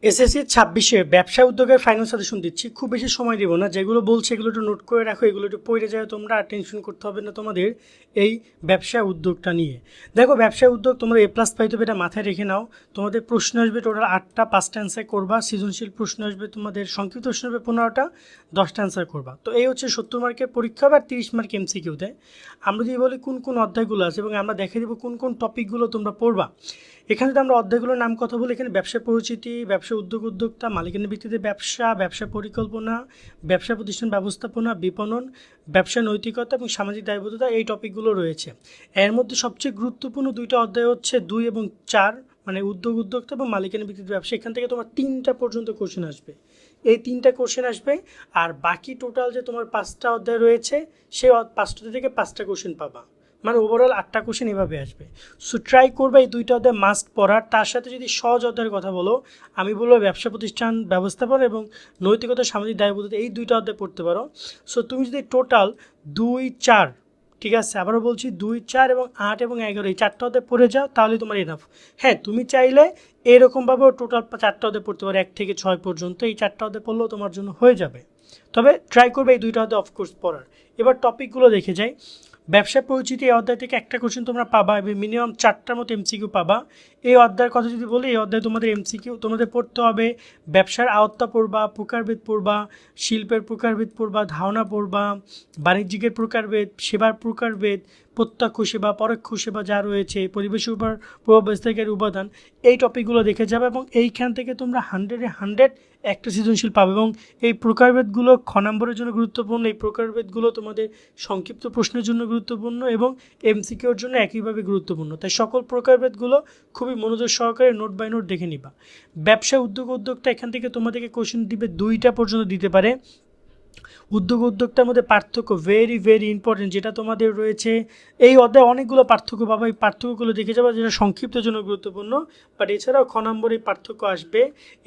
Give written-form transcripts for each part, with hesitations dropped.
SSC 26-এ ব্যবসা উদ্যোগের final suggestion দিচ্ছি। খুব বেশি সময় দিব না, যেগুলো বলছে এগুলো একটু নোট করে রাখো, এগুলো একটু পড়ে যায়, তোমরা আর টেনশন করতে হবে না তোমাদের এই ব্যবসা উদ্যোগটা নিয়ে। দেখো, ব্যবসা উদ্যোগ তোমাদের এ প্লাস পাইতে হবে, এটা মাথায় রেখে নাও। তোমাদের প্রশ্ন আসবে টোটাল 8টা, 5টা অ্যান্সার করবা। সৃজনশীল প্রশ্ন আসবে তোমাদের, সংক্ষিপ্ত প্রশ্ন হবে 15টা, 10টা অ্যান্সার করবা। তো এই হচ্ছে 70 মার্কের পরীক্ষা বা 30 মার্ক এমসিকিউ দেয়। আমরা যদি বলি কোন কোন অধ্যায়গুলো আছে এবং আমরা দেখে দেবো কোন কোন টপিকগুলো তোমরা পড়বা। এখানে যদি আমরা অধ্যায়গুলোর নাম কথা বলি, এখানে ব্যবসা পরিচিতি, ব্যবসা উদ্যোক্তা, মালিকানা ভিত্তিতে ব্যবসা, ব্যবসা পরিকল্পনা, ব্যবসা প্রতিষ্ঠান ব্যবস্থাপনা, বিপণন, ব্যবসা নৈতিকতা এবং সামাজিক দায়বদ্ধতা, এই টপিকগুলো রয়েছে। এর মধ্যে সবচেয়ে গুরুত্বপূর্ণ দুইটা অধ্যায় হচ্ছে 2 এবং 4, মানে উদ্যোক্তা এবং মালিকানা ভিত্তিতে ব্যবসা। এখান থেকে তোমার 3টা পর্যন্ত কোশ্চেন আসবে, এই 3টা কোশ্চেন আসবে। আর বাকি টোটাল যে তোমার 5টা অধ্যায় রয়েছে, সেই 5টা থেকে 5টা কোশ্চেন পাবা, মানে ওভারঅল 8টা কোশ্চেন এভাবে আসবে। সো ট্রাই করবে এই দুইটা অধ্যায় মাস্ট পড়ার। তার সাথে যদি সহজ অধ্যায়ের কথা বলো, আমি বলবো ব্যবসা প্রতিষ্ঠান ব্যবস্থাপনা এবং নৈতিকতা সামাজিক দায়বদ্ধতা, এই দুইটা অধ্যায় পড়তে পারো। সো তুমি যদি টোটাল 2, 4, ঠিক আছে, আবারও বলছি 2, 4 এবং 8 এবং 11 এই 4টা অধ্যায় পড়ে যাও, তাহলে তোমার এনাফ। হ্যাঁ, তুমি চাইলে এরকমভাবেও টোটাল 4টা অধ্যায় পড়তে পারো, 1 থেকে 6 পর্যন্ত। এই 4টা অধ্যায় পড়লেও তোমার জন্য হয়ে যাবে। তবে ট্রাই করবে এই দুইটা অধ্যায় অফকোর্স পড়ার। এবার টপিকগুলো দেখে যাই। ব্যবসা পরিচিতি, এই অধ্যায় থেকে একটা কোশ্চেন তোমরা পাবা এবং মিনিমাম 4টার মতো এমসিকিউ পাবা। এই অধ্যায়ের কথা যদি বলি, এই অধ্যায়ে তোমাদের এমসিকিউ তোমাদের পড়তে হবে ব্যবসার আওতা পড়বা, প্রকারভেদ পড়বা, শিল্পের প্রকারভেদ পড়বা, ধারণা পড়বা, বাণিজ্যিকের প্রকারভেদ, সেবার প্রকারভেদ, প্রত্যক্ষ সেবা, পরোক্ষ সেবা যা রয়েছে, পরিবেশের উপর প্রভাব বিস্তারকারী উপাদান, এই টপিকগুলো দেখে যাবে এবং এইখান থেকে তোমরা 100-এ 100 একটা সৃজনশীল পাবে। এবং এই প্রকারভেদগুলো খ নম্বরের জন্য গুরুত্বপূর্ণ, এই প্রকারভেদগুলো তোমাদের সংক্ষিপ্ত প্রশ্নের জন্য গুরুত্বপূর্ণ এবং এমসিকিউর জন্য একইভাবে গুরুত্বপূর্ণ। তাই সকল প্রকারভেদগুলো খুবই মনোযোগ সহকারে নোট বাই নোট দেখে নিবা। ব্যবসা উদ্যোক্তা এখান থেকে তোমাদেরকে কোশ্চেন দিবে 2টা পর্যন্ত দিতে পারে। উদ্যোক্তার মধ্যে পার্থক্য ভেরি ভেরি ইম্পর্টেন্ট, যেটা তোমাদের রয়েছে এই অধ্যায়ে অনেকগুলো পার্থক্য পাবা। এই পার্থক্যগুলো দেখে যাবা, যেটা সংক্ষিপ্তের জন্য গুরুত্বপূর্ণ। বাট এছাড়াও খ নম্বরে পার্থক্য আসবে।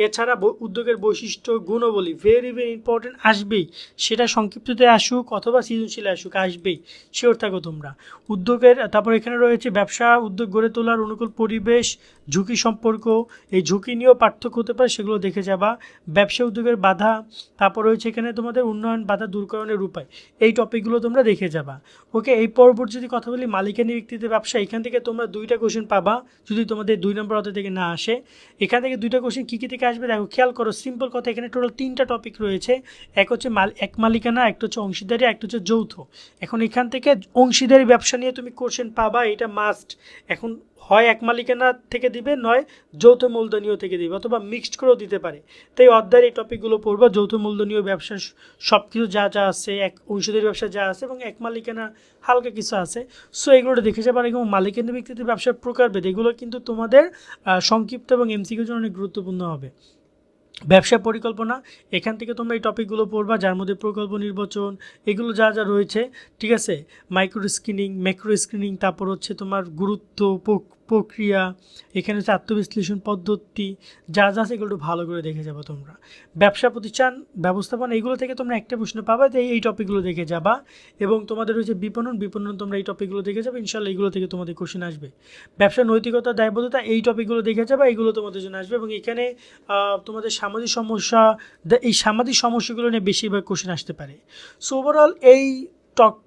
এছাড়া উদ্যোগের বৈশিষ্ট্য গুণাবলী ভেরি ভেরি ইম্পর্টেন্ট আসবেই, সেটা সংক্ষিপ্ততে আসুক অথবা সৃজনশীলে আসুক, আসবেই, শিওর থাকো তোমরা। উদ্যোগের তারপর এখানে রয়েছে ব্যবসা উদ্যোগ গড়ে তোলার অনুকূল পরিবেশ, ঝুঁকি সম্পর্ক, এই ঝুঁকি নিয়েও পার্থক্য হতে পারে, সেগুলো দেখে যাবা। ব্যবসা উদ্যোগের বাধা, তারপর রয়েছে এখানে তোমাদের উন্নয়ন বাধা দূরকরণের উপায়, এই টপিকগুলো তোমরা দেখে যাবা। ওকে, এই পরবর্তী যদি কথা বলি মালিকানা ভিত্তিতে ব্যবসা, এখান থেকে তোমরা 2টা কোশ্চেন পাবা যদি তোমাদের 2 নম্বর অধ্যায় থেকে না আসে। এখান থেকে 2টা কোশ্চেন কী থেকে আসবে দেখো, খেয়াল করো। সিম্পল কথা, এখানে টোটাল 3টা টপিক রয়েছে। এক হচ্ছে এক মালিকানা, একটা হচ্ছে অংশীদারি, একটা হচ্ছে যৌথ। এখন এখান থেকে অংশীদারি ব্যবসা নিয়ে তুমি কোশ্চেন পাবা, এটা মাস্ট। এখন হয় এক মালিকানা থেকে দিবে, নয় যৌথ মূলধনীয় থেকে দিবে, অথবা মিক্সড করেও দিতে পারে। তাই অধ্যায়ের এই টপিকগুলো পড়বা, যৌথ মূলধনীয় ব্যবসা সব কিছু যা যা আছে, এক অংশীদারি ব্যবসা যা আছে এবং এক মালিকানা হালকা কিছু আছে। সো এগুলো দেখে যাবার। এবং মালিকানা ভিত্তিতে ব্যবসার প্রকারভেদ, এগুলো কিন্তু তোমাদের সংক্ষিপ্ত এবং এমসিকিউর জন্য অনেক গুরুত্বপূর্ণ হবে। ব্যবসা পরিকল্পনা, এখান থেকে তোমরা এই টপিকগুলো পড়বা, যার মধ্যে প্রকল্প নির্বাচন, এগুলো যা যা রয়েছে, ঠিক আছে। মাইক্রো স্ক্রিনিং, ম্যাক্রো স্ক্রিনিং, তারপর হচ্ছে তোমার গুরুত্ব, প্রক্রিয়া, এখানে হচ্ছে আত্মবিশ্লেষণ পদ্ধতি, যা যা আছে এগুলো ভালো করে দেখে যাবো তোমরা। ব্যবসা প্রতিষ্ঠান ব্যবস্থাপনা, এগুলো থেকে তোমরা একটা প্রশ্ন পাবা, তাই এই টপিকগুলো দেখে যাবা। এবং তোমাদের রয়েছে বিপণন, তোমরা এই টপিকগুলো দেখে যাবে, ইনশাল্লাহ এগুলো থেকে তোমাদের কোশ্চেন আসবে। ব্যবসা নৈতিকতা দায়বদ্ধতা, এই টপিকগুলো দেখে যাবে, এগুলো তোমাদের জন্য আসবে। এবং এখানে তোমাদের সামাজিক সমস্যা, এই সামাজিক সমস্যাগুলো নিয়ে বেশিরভাগ কোশ্চেন আসতে পারে। সো ওভারঅল এই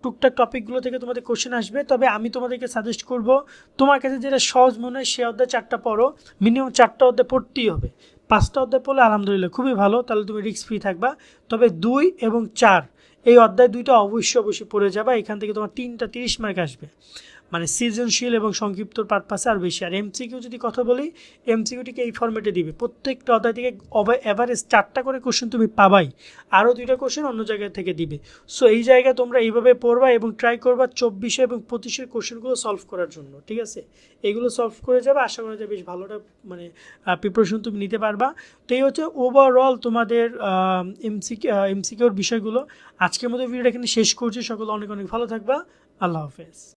টুকটাক টপিকগুলো থেকে তোমাদের কোশ্চেন আসবে। তবে আমি তোমাদেরকে সাজেস্ট করব, তোমার কাছে যেটা সহজ মনে হয় সে অধ্যায় 4টা পড়ো, মিনিমাম 4টা অধ্যায় পড়তেই হবে। 5টা অধ্যায় পড়লে আলহামদুলিল্লাহ খুবই ভালো, তাহলে তুমি রিস্ক ফ্রি থাকবা। তবে 2 এবং 4 এই অধ্যায় 2টা অবশ্যই পড়ে যাবা। এখান থেকে তোমার 3টা 30 মার্ক আসবে, মানে সৃজনশীল এবং সংক্ষিপ্ত পারপাসে আর বেশি। আর এমসিকিউ যদি কথা বলি, এমসিকিউটিকে এই ফরম্যাটে দিবে, প্রত্যেকটা অধ্যায় থেকে এভারেজ 4টা করে কোশ্চেন তুমি পাবাই, আরও 2টা কোশ্চেন অন্য জায়গা থেকে দিবে। সো এই জায়গায় তোমরা এইভাবে পড়বা এবং ট্রাই করবা 24 এবং 25-এর কোশ্চেনগুলো সলভ করার জন্য, ঠিক আছে। এগুলো সলভ করে যাবে, আশা করা যায় বেশ ভালোটা মানে প্রিপারেশন তুমি নিতে পারবা। তো এই হচ্ছে ওভারঅল তোমাদের এমসিকিউর বিষয়গুলো। আজকের মতো ভিডিওটা এখানে শেষ করছি। সকলে অনেক অনেক ভালো থাকবা। আল্লাহ হাফেজ।